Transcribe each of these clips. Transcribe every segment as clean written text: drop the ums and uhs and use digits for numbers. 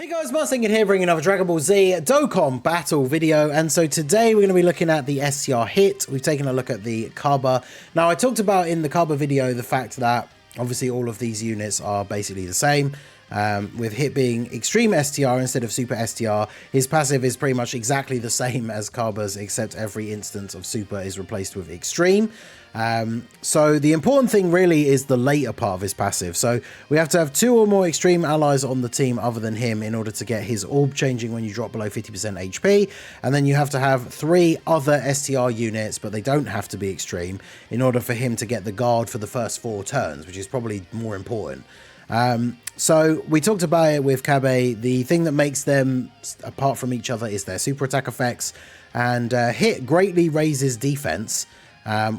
Hey guys, Marthinking here, bringing another Dragon Ball Z Dokkan battle video. And so today we're going to be looking at the STR hit. We've taken a look at the Kaba. Now I talked about in the Kaba video the fact that obviously all of these units are basically the same. With hit being Extreme STR instead of Super STR, his passive is pretty much exactly the same as Kaba's, except every instance of Super is replaced with Extreme. So the important thing really is the later part of his passive. So we have to have 2 or more Extreme allies on the team other than him in order to get his orb changing when you drop below 50% HP. And then you have to have 3 other STR units, but they don't have to be Extreme, in order for him to get the guard for the first 4 turns, which is probably more important. So we talked about it with KALE. The thing that makes them apart from each other is their super attack effects, and hit greatly raises defense,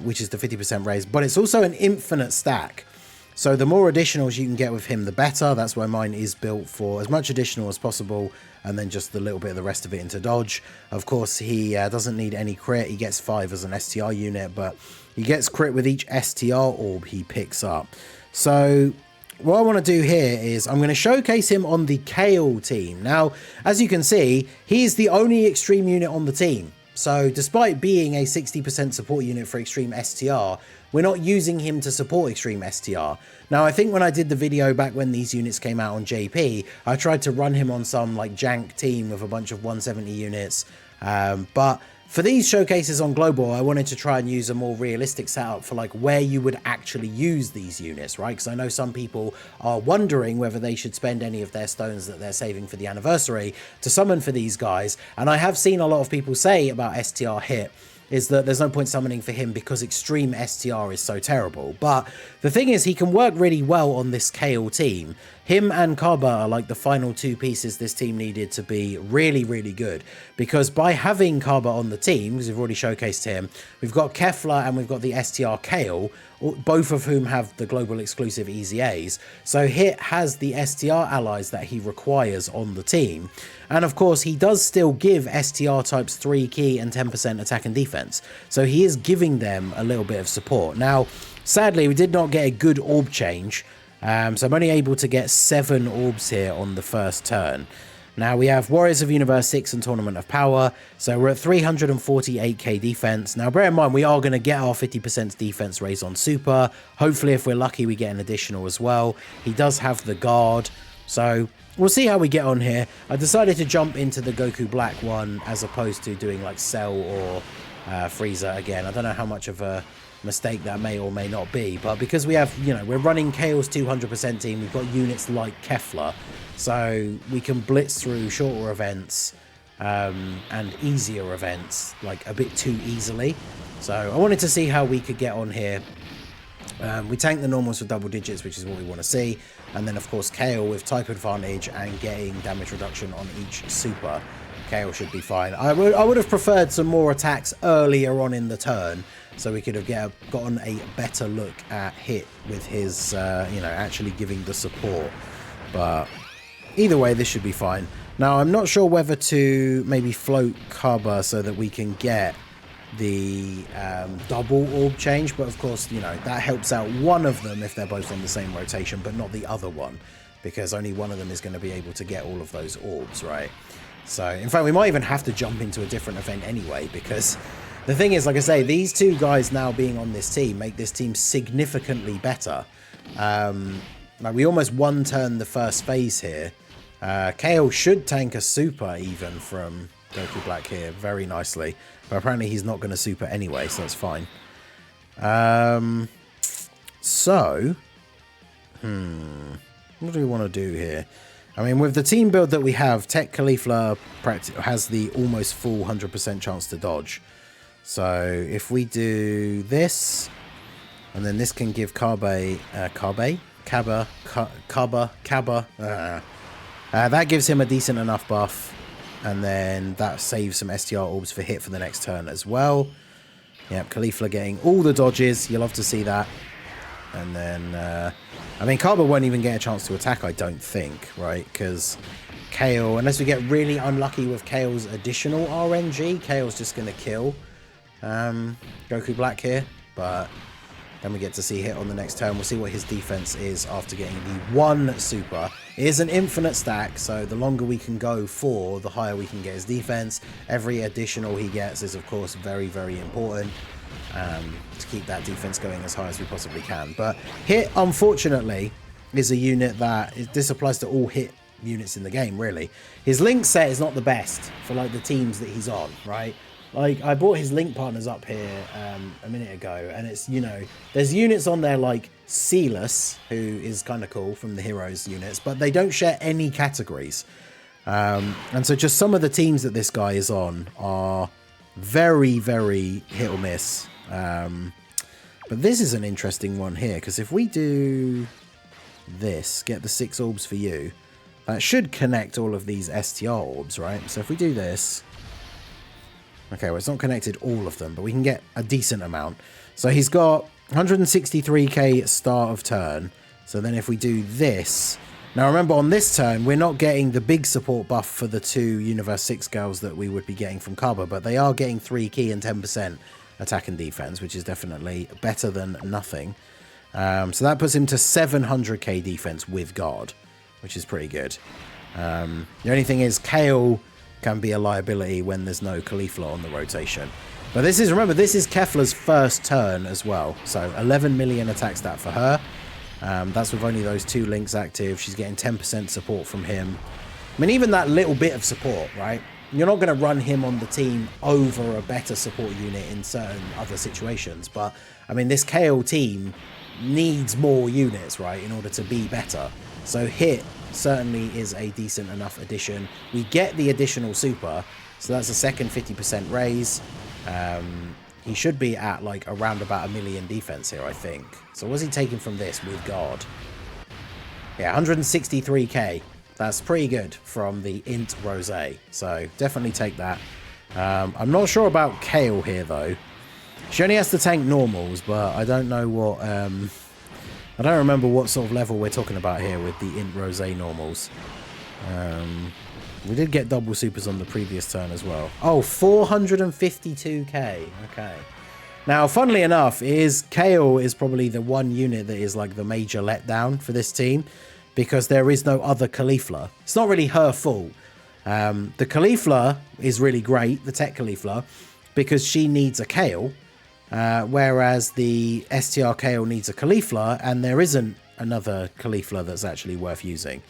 which is the 50% raise, but it's also an infinite stack. So the more additionals you can get with him, the better. That's why mine is built for as much additional as possible, and then just a little bit of the rest of it into dodge. Of course, he doesn't need any crit. He gets 5 as an STR unit, but he gets crit with each STR orb he picks up. So what I want to do here is I'm going to showcase him on the KALE team. Now, as you can see, he's the only Extreme unit on the team. So despite being a 60% support unit for Extreme STR, we're not using him to support Extreme STR. Now, I think when I did the video back when these units came out on JP, I tried to run him on some like jank team with a bunch of 170 units. But for these showcases on Global, I wanted to try and use a more realistic setup for like where you would actually use these units, right? Because I know some people are wondering whether they should spend any of their stones that they're saving for the anniversary to summon for these guys. And I have seen a lot of people say about STR hit is that there's no point summoning for him because Extreme STR is so terrible. But the thing is, he can work really well on this KALE team. Him and Kaba are like the final 2 pieces this team needed to be really, really good. Because by having Kaba on the team, because we've already showcased him, we've got Kefla and we've got the STR KALE, both of whom have the global exclusive EZAs. So Hit has the STR allies that he requires on the team. And of course, he does still give STR types 3 key and 10% attack and defense. So he is giving them a little bit of support. Now, sadly, we did not get a good orb change. So I'm only able to get 7 orbs here on the first turn. Now we have Warriors of Universe 6 and Tournament of Power. So we're at 348k defense. Now bear in mind, we are going to get our 50% defense raise on Super. Hopefully, if we're lucky, we get an additional as well. He does have the guard. So we'll see how we get on here. I decided to jump into the Goku Black one as opposed to doing like Cell or Frieza again. I don't know how much of a mistake that may or may not be, but because we have, you know, we're running KALE's 200% team, we've got units like Kefla, so we can blitz through shorter events and easier events like a bit too easily. So I wanted to see how we could get on here. We tank the normals for double digits, which is what we want to see, and then of course KALE with type advantage and getting damage reduction on each super. KALE should be fine. I would have preferred some more attacks earlier on in the turn, so we could have gotten a better look at Hit with his, you know, actually giving the support. But either way, this should be fine. Now, I'm not sure whether to maybe float Kaba so that we can get the double orb change, but of course, you know, that helps out one of them if they're both on the same rotation, but not the other one, because only one of them is going to be able to get all of those orbs, right? So, in fact, we might even have to jump into a different event anyway, because the thing is, like I say, these 2 guys now being on this team make this team significantly better. Like we almost one-turn the first phase here. KALE should tank a super even from Goku Black here very nicely, but apparently he's not going to super anyway, so that's fine. What do we want to do here? I mean, with the team build that we have, Tech Caulifla has the almost full 100% chance to dodge. So if we do this, and then this can give Kaba, that gives him a decent enough buff, and then that saves some STR orbs for Hit for the next turn as well. Yep, Caulifla getting all the dodges. You'll love to see that. And then, I mean, Kaba won't even get a chance to attack, I don't think, right? Because KALE, unless we get really unlucky with KALE's additional RNG, KALE's just going to kill Goku Black here. But then we get to see Hit on the next turn. We'll see what his defense is after getting the 1 super. It is an infinite stack, so the longer we can go for, the higher we can get his defense. Every additional he gets is, of course, very, very important to keep that defense going as high as we possibly can. But hit, unfortunately, is a unit that... This applies to all hit units in the game, really. His link set is not the best for, like, the teams that he's on, right? Like, I brought his link partners up here a minute ago, and it's, you know, there's units on there like Sealess, who is kind of cool from the Heroes units, but they don't share any categories. And so just some of the teams that this guy is on are very, very hit or miss. But this is an interesting one here, because if we do this, get the 6 orbs for you, that should connect all of these STR orbs, right? So if we do this... Okay, well, it's not connected all of them, but we can get a decent amount. So he's got 163k start of turn. So then if we do this... Now, remember, on this turn, we're not getting the big support buff for the 2 Universe 6 girls that we would be getting from Kaba, but they are getting 3 key and 10% attack and defense, which is definitely better than nothing. So that puts him to 700k defense with guard, which is pretty good. The only thing is, KALE can be a liability when there's no Caulifla on the rotation. But this is, remember, this is Kefla's first turn as well. So 11 million attack stat for her. That's with only those 2 links active. She's getting 10% support from him. I mean, even that little bit of support, right? You're not going to run him on the team over a better support unit in certain other situations. But, I mean, this KALE team needs more units, right, in order to be better. So hit certainly is a decent enough addition. We get the additional super, so that's a second 50% raise. He should be at like around about 1 million defense here, I think. So what's he taking from this with guard? Yeah, 163k. That's pretty good from the Int Rose. So definitely take that. I'm not sure about KALE here though. She only has to tank normals, but I don't know what... I don't remember what sort of level we're talking about here with the Int Rose normals. We did get double supers on the previous turn as well. Oh, 452k. Okay. Now, funnily enough, KALE is probably the one unit that is like the major letdown for this team, because there is no other Caulifla. It's not really her fault. The Caulifla is really great, the Tech Caulifla, because she needs a KALE. Whereas the STR KALE needs a Caulifla, and there isn't another Caulifla that's actually worth using.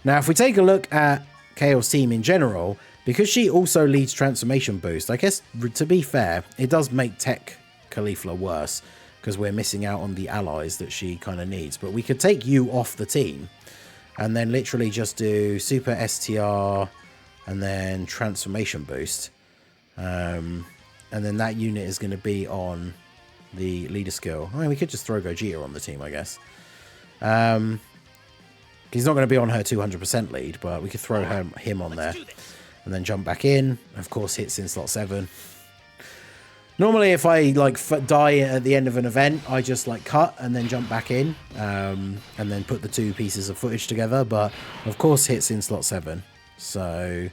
Now, if we take a look at KALE's team in general, because she also leads Transformation Boost, I guess, to be fair, it does make Tech Caulifla worse, because we're missing out on the allies that she kind of needs. But we could take you off the team, and then literally just do Super STR, and then Transformation Boost. And then that unit is going to be on the leader skill. I mean, we could just throw Gogeta on the team, I guess. He's not going to be on her 200% lead, but we could throw him on there. And then jump back in. Of course, hits in slot 7. Normally, if I like die at the end of an event, I just like cut and then jump back in. And then put the 2 pieces of footage together. But, of course, hits in slot 7. So,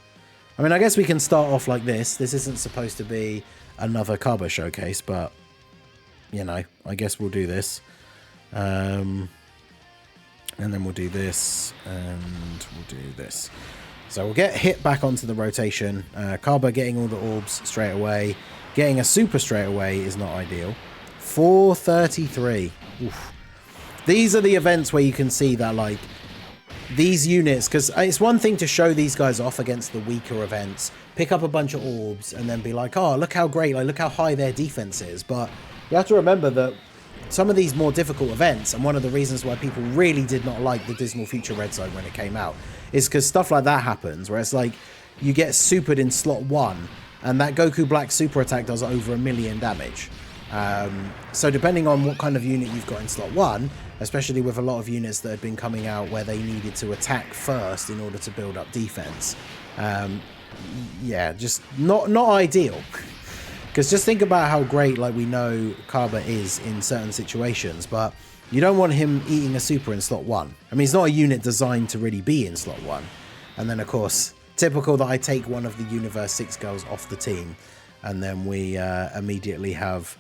I mean, I guess we can start off like this. This isn't supposed to be another Carbo showcase, but you know, I guess we'll do this, and then we'll do this, and we'll do this. So we'll get hit back onto the rotation. Carbo getting all the orbs straight away, getting a super straight away is not ideal. 433. Oof. These are the events where you can see that, like, these units, because it's one thing to show these guys off against the weaker events, pick up a bunch of orbs and then be like, oh, look how great, like, look how high their defense is. But you have to remember that some of these more difficult events, and one of the reasons why people really did not like the Dismal Future Red Zone when it came out, is because stuff like that happens, where it's like you get supered in slot 1 and that Goku Black super attack does over 1 million damage. So depending on what kind of unit you've got in slot 1, especially with a lot of units that had been coming out where they needed to attack first in order to build up defense, yeah, just not ideal. Because just think about how great, like, we know Kaba is in certain situations, but you don't want him eating a super in slot 1. I mean, he's not a unit designed to really be in slot 1. And then, of course, typical that I take one of the Universe 6 girls off the team, and then we immediately have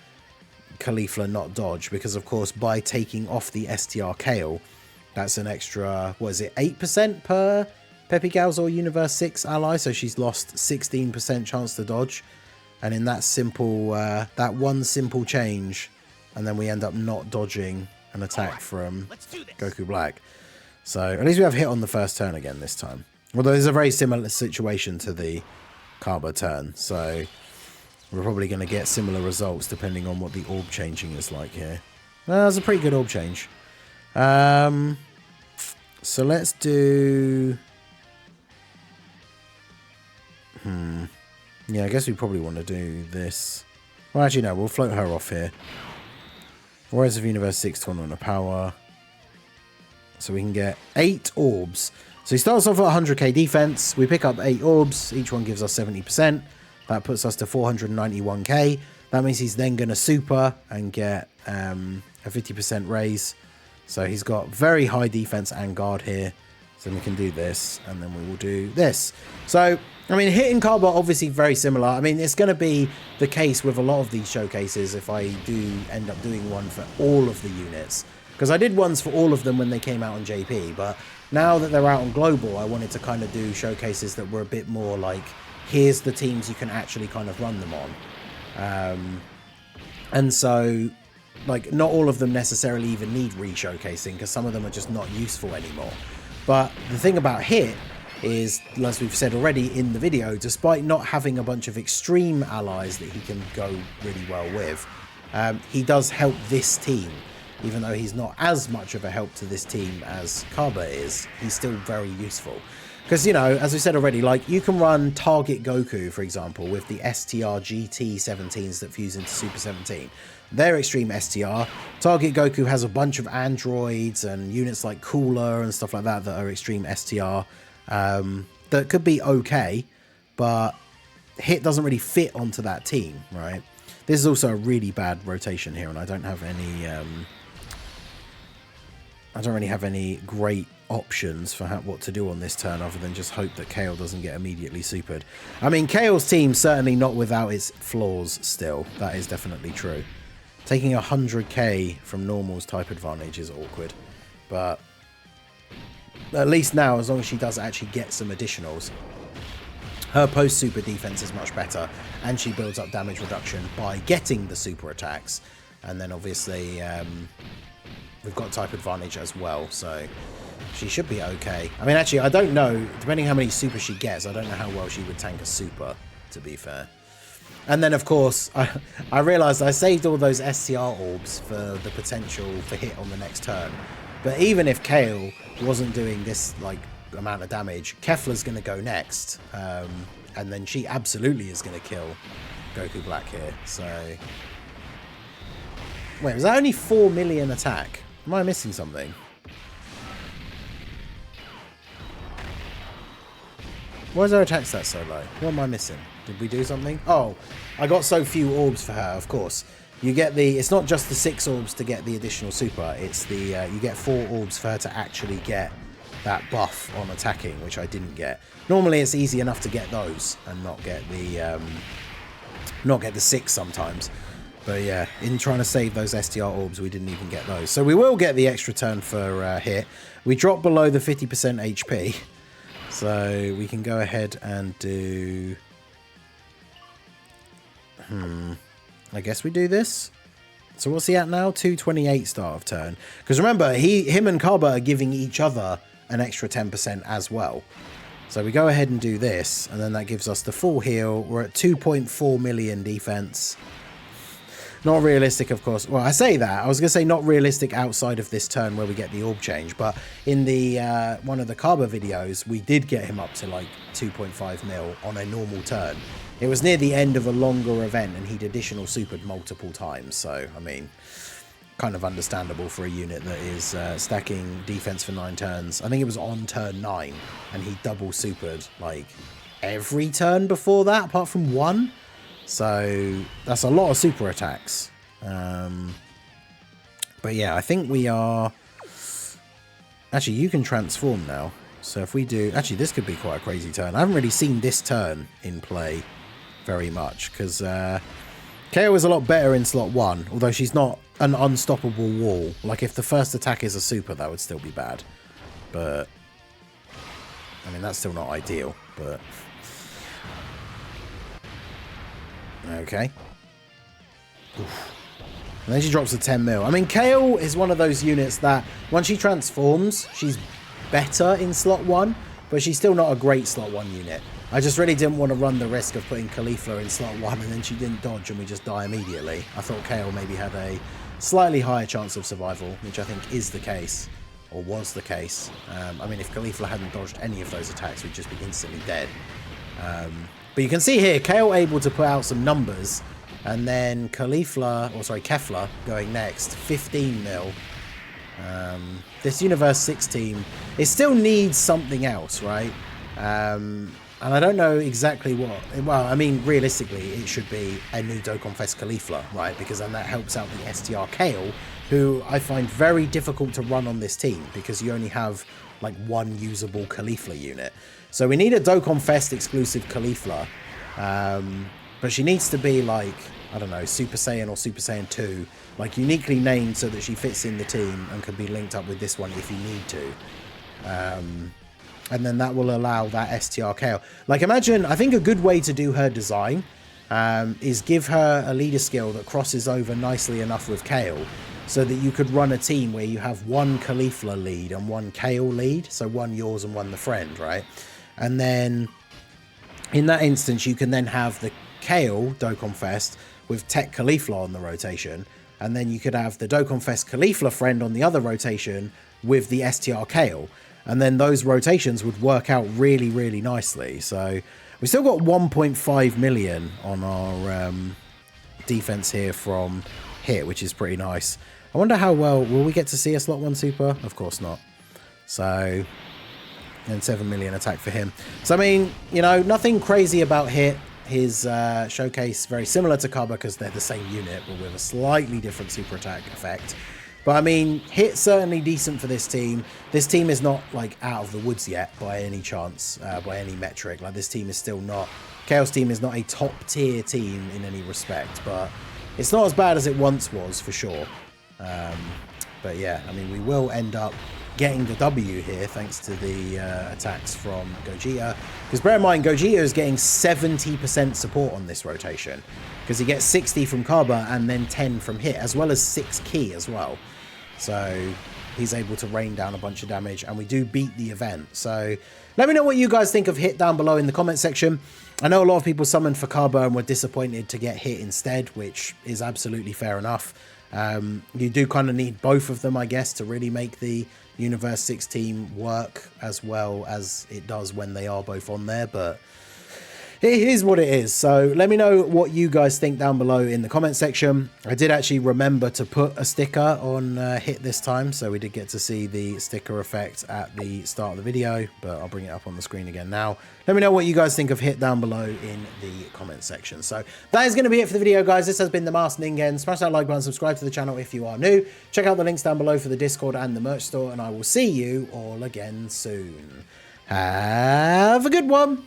Caulifla not dodge, because, of course, by taking off the STR KALE, That's an extra, what is it, 8% per Peppy Gals or Universe 6 ally. So she's lost 16% chance to dodge. And in that simple, that one simple change, and then we end up not dodging an attack from Goku Black. So at least we have hit on the first turn again this time. Although there's a very similar situation to the Kaba turn. So we're probably going to get similar results depending on what the orb changing is like here. Well, that's a pretty good orb change. So let's do... Yeah, I guess we probably want to do this. Well, actually, no, we'll float her off here. Warriors of Universe 6 Tournament of Power. So we can get 8 orbs. So he starts off at 100k defense. We pick up 8 orbs. Each one gives us 70%. That puts us to 491k. That means he's then going to super and get a 50% raise. So he's got very high defense and guard here. So we can do this, and then we will do this. So, I mean, Hit and Kaba are obviously very similar. I mean, it's going to be the case with a lot of these showcases if I do end up doing one for all of the units. Because I did ones for all of them when they came out on JP, but now that they're out on Global, I wanted to kind of do showcases that were a bit more like, here's the teams you can actually kind of run them on. And so, like, not all of them necessarily even need re-showcasing, because some of them are just not useful anymore. But the thing about Hit is, as we've said already in the video, despite not having a bunch of extreme allies that he can go really well with, he does help this team. Even though he's not as much of a help to this team as Kaba is, he's still very useful. Because, you know, as we said already, like, you can run Target Goku, for example, with the STR GT 17s that fuse into Super 17. They're extreme STR. Target Goku has a bunch of androids and units like Cooler and stuff like that that are extreme STR. That could be okay, but Hit doesn't really fit onto that team, right? This is also a really bad rotation here, and I don't have any... I don't really have any great options for what to do on this turn other than just hope that KALE doesn't get immediately supered. I mean, KALE's team certainly not without its flaws still. That is definitely true. Taking 100k from Normal's type advantage is awkward. But at least now, as long as she does actually get some additionals, her post-super defense is much better. And she builds up damage reduction by getting the super attacks. And then obviously... we've got type advantage as well, so she should be okay. I mean, actually, I don't know. Depending how many super she gets, I don't know how well she would tank a super, to be fair. And then, of course, I realised I saved all those STR orbs for the potential for Hit on the next turn. But even if KALE wasn't doing this, like, amount of damage, Kefla's going to go next. And then she absolutely is going to kill Goku Black here, so... Wait, was that only 4 million attack? Am I missing something? Why is our attack stat so low? What am I missing? Did we do something? Oh, I got so few orbs for her, of course. You get the... It's not just the 6 orbs to get the additional super. It's the... you get 4 orbs for her to actually get that buff on attacking, which I didn't get. Normally, it's easy enough to get those and not get the... not get the 6 sometimes. But yeah, in trying to save those STR orbs, we didn't even get those. So we will get the extra turn for Hit. We drop below the 50% HP. So we can go ahead and do... I guess we do this. So what's he at now? 228 start of turn. Because remember, him and Kaba are giving each other an extra 10% as well. So we go ahead and do this. And then that gives us the full heal. We're at 2.4 million defense. Not realistic, of course. Well, I say that. I was going to say not realistic outside of this turn where we get the orb change. But in the one of the Kaba videos, we did get him up to like 2.5 mil on a normal turn. It was near the end of a longer event, and he'd additional supered multiple times. So, I mean, kind of understandable for a unit that is stacking defense for 9 turns. I think it was on turn 9, and he double supered like every turn before that, apart from 1. So that's a lot of super attacks. But yeah, I think we are... Actually, you can transform now. So if we do... Actually, this could be quite a crazy turn. I haven't really seen this turn in play very much, because KO is a lot better in slot 1, although she's not an unstoppable wall. Like, if the first attack is a super, that would still be bad. But, I mean, that's still not ideal, but... Okay. Oof. And then she drops a 10 mil. I mean, KALE is one of those units that, once she transforms, she's better in slot 1, but she's still not a great slot 1 unit. I just really didn't want to run the risk of putting Caulifla in slot 1 and then she didn't dodge and we just die immediately. I thought KALE maybe had a slightly higher chance of survival, which I think is the case, or was the case. I mean, if Caulifla hadn't dodged any of those attacks, we'd just be instantly dead. But you can see here, KALE able to put out some numbers, and then Kefla going next, 15 mil. This Universe 6 team, it still needs something else, right? And I don't know exactly what. Well, I mean, realistically, it should be a new Dokkan Fest Caulifla, right? Because then that helps out the STR KALE, who I find very difficult to run on this team because you only have like one usable Caulifla unit. So we need a Dokkan Fest exclusive Caulifla. But she needs to be like, I don't know, Super Saiyan or Super Saiyan 2, like uniquely named so that she fits in the team and can be linked up with this one if you need to. And then that will allow that STR KALE. Like, imagine, I think a good way to do her design is give her a leader skill that crosses over nicely enough with KALE so that you could run a team where you have one Caulifla lead and one KALE lead, so one yours and one the friend, right? And then in that instance, you can then have the KALE Dokkan Fest with Tech Caulifla on the rotation, and then you could have the Dokkan Fest Caulifla friend on the other rotation with the STR KALE, and then those rotations would work out really, really nicely. So we still got 1.5 million on our defense here from hit, which is pretty nice. I wonder how well will we get to see a slot 1 super? Of course not. So, and 7 million attack for him. So I mean, you know, nothing crazy about hit. His showcase very similar to Kaba because they're the same unit, but with a slightly different super attack effect. But I mean, hit certainly decent for this team. This team is not like out of the woods yet by any chance, by any metric. Like, this team is still not, KALE's team is not a top tier team in any respect, but it's not as bad as it once was for sure. But yeah, I mean, we will end up getting the W here thanks to the attacks from Gogeta. Because bear in mind, Gogeta is getting 70% support on this rotation. Because he gets 60 from Kaba and then 10 from hit, as well as 6 key as well. So he's able to rain down a bunch of damage, and we do beat the event. So let me know what you guys think of hit down below in the comment section. I know a lot of people summoned for Kaba and were disappointed to get hit instead, which is absolutely fair enough. You do kind of need both of them, I guess, to really make the Universe 6 team work as well as it does when they are both on there, but it is what it is. So let me know what you guys think down below in the comment section. I did actually remember to put a sticker on hit this time, so we did get to see the sticker effect at the start of the video, but I'll bring it up on the screen again now. Let me know what you guys think of hit down below in the comment section. So that is going to be it for the video, guys. This has been the Masked Ningen. Smash that like button, subscribe to the channel if you are new. Check out the links down below for the Discord and the merch store, and I will see you all again soon. Have a good one.